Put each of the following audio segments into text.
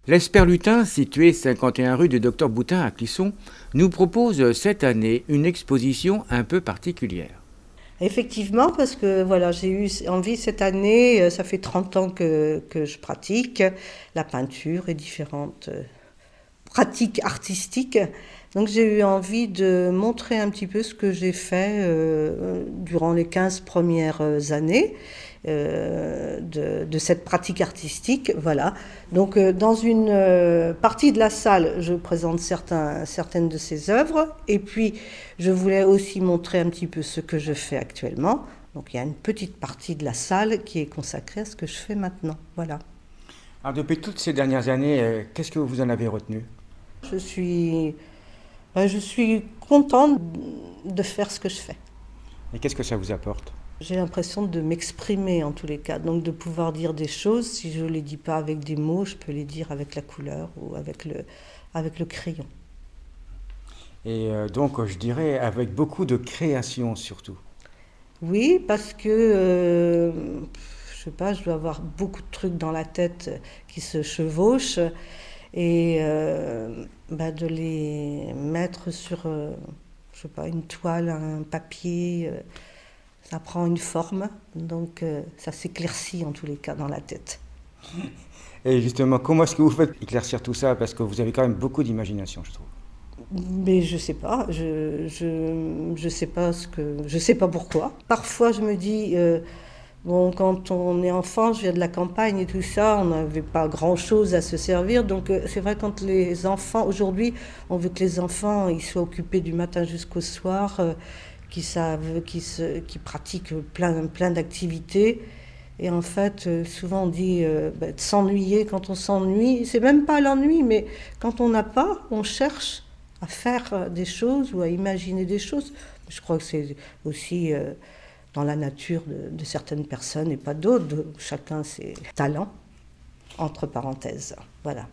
L'Esperlutin, situé 51 rue du Docteur Boutin à Clisson, nous propose cette année une exposition un peu particulière. Effectivement, parce que voilà, j'ai eu envie cette année, ça fait 30 ans que je pratique la peinture et différentes pratiques artistiques. Donc j'ai eu envie de montrer un petit peu ce que j'ai fait durant les 15 premières années de cette pratique artistique. Voilà. Donc dans une partie de la salle, je présente certaines de ces œuvres. Et puis je voulais aussi montrer un petit peu ce que je fais actuellement. Donc il y a une petite partie de la salle qui est consacrée à ce que je fais maintenant. Voilà. Alors depuis toutes ces dernières années, qu'est-ce que vous en avez retenu? Je suis contente de faire ce que je fais. Et qu'est-ce que ça vous apporte? J'ai l'impression de m'exprimer en tous les cas, donc de pouvoir dire des choses. Si je ne les dis pas avec des mots, je peux les dire avec la couleur ou avec le crayon. Et donc, je dirais, avec beaucoup de création surtout. Oui, parce que, je sais pas, je dois avoir beaucoup de trucs dans la tête qui se chevauchent et de les mettre sur, je sais pas, une toile, un papier, ça prend une forme, donc ça s'éclaircit en tous les cas dans la tête. Et justement, comment est-ce que vous faites éclaircir tout ça? Parce que vous avez quand même beaucoup d'imagination, je trouve. Mais je sais pas, je sais pas je sais pas pourquoi. Parfois je me dis, bon, quand on est enfant, je viens de la campagne et tout ça, on n'avait pas grand-chose à se servir. Donc c'est vrai quand les enfants, aujourd'hui, on veut que les enfants ils soient occupés du matin jusqu'au soir, qui pratiquent plein d'activités. Et en fait, souvent on dit de s'ennuyer quand on s'ennuie. C'est même pas l'ennui, mais quand on n'a pas, on cherche à faire des choses ou à imaginer des choses. Je crois que c'est aussi dans la nature de certaines personnes et pas d'autres. Chacun ses talents, entre parenthèses. Voilà.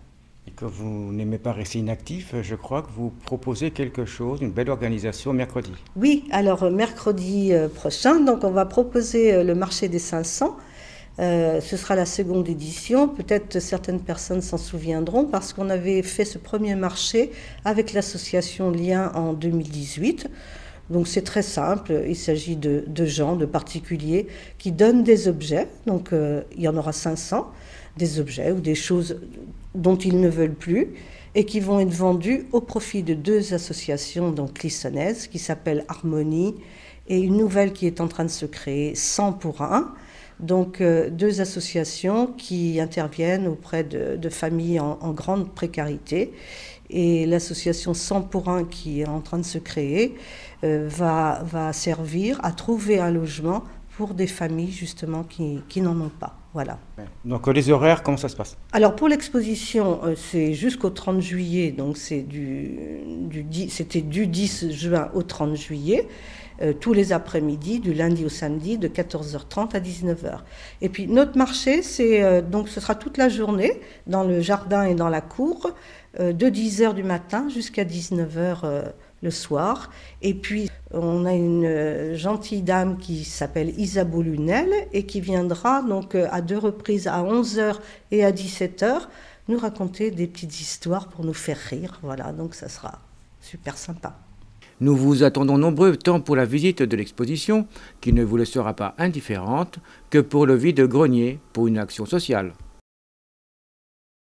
Et que vous n'aimez pas rester inactif, je crois que vous proposez quelque chose, une belle organisation mercredi. Oui, alors mercredi prochain, donc on va proposer le marché des 500. Ce sera la seconde édition. Peut-être certaines personnes s'en souviendront parce qu'on avait fait ce premier marché avec l'association Lien en 2018. Donc c'est très simple, il s'agit de gens, de particuliers qui donnent des objets. Donc il y en aura 500, des objets ou des choses dont ils ne veulent plus et qui vont être vendus au profit de deux associations donc clissonnaises qui s'appellent Harmonie et une nouvelle qui est en train de se créer, 100 pour 1. Donc deux associations qui interviennent auprès de familles en grande précarité. Et l'association 100 pour 1 qui est en train de se créer va servir à trouver un logement pour des familles justement qui n'en ont pas. Voilà. Donc les horaires, comment ça se passe? Alors pour l'exposition, c'est jusqu'au 30 juillet, donc c'était du 10 juin au 30 juillet. Tous les après-midi, du lundi au samedi, de 14h30 à 19h. Et puis notre marché, donc ce sera toute la journée, dans le jardin et dans la cour, de 10h du matin jusqu'à 19h le soir. Et puis on a une gentille dame qui s'appelle Isabeau Lunel et qui viendra donc à deux reprises à 11h et à 17h nous raconter des petites histoires pour nous faire rire. Voilà, donc ça sera super sympa. Nous vous attendons nombreux tant pour la visite de l'exposition, qui ne vous laissera pas indifférente, que pour le vide-grenier, pour une action sociale.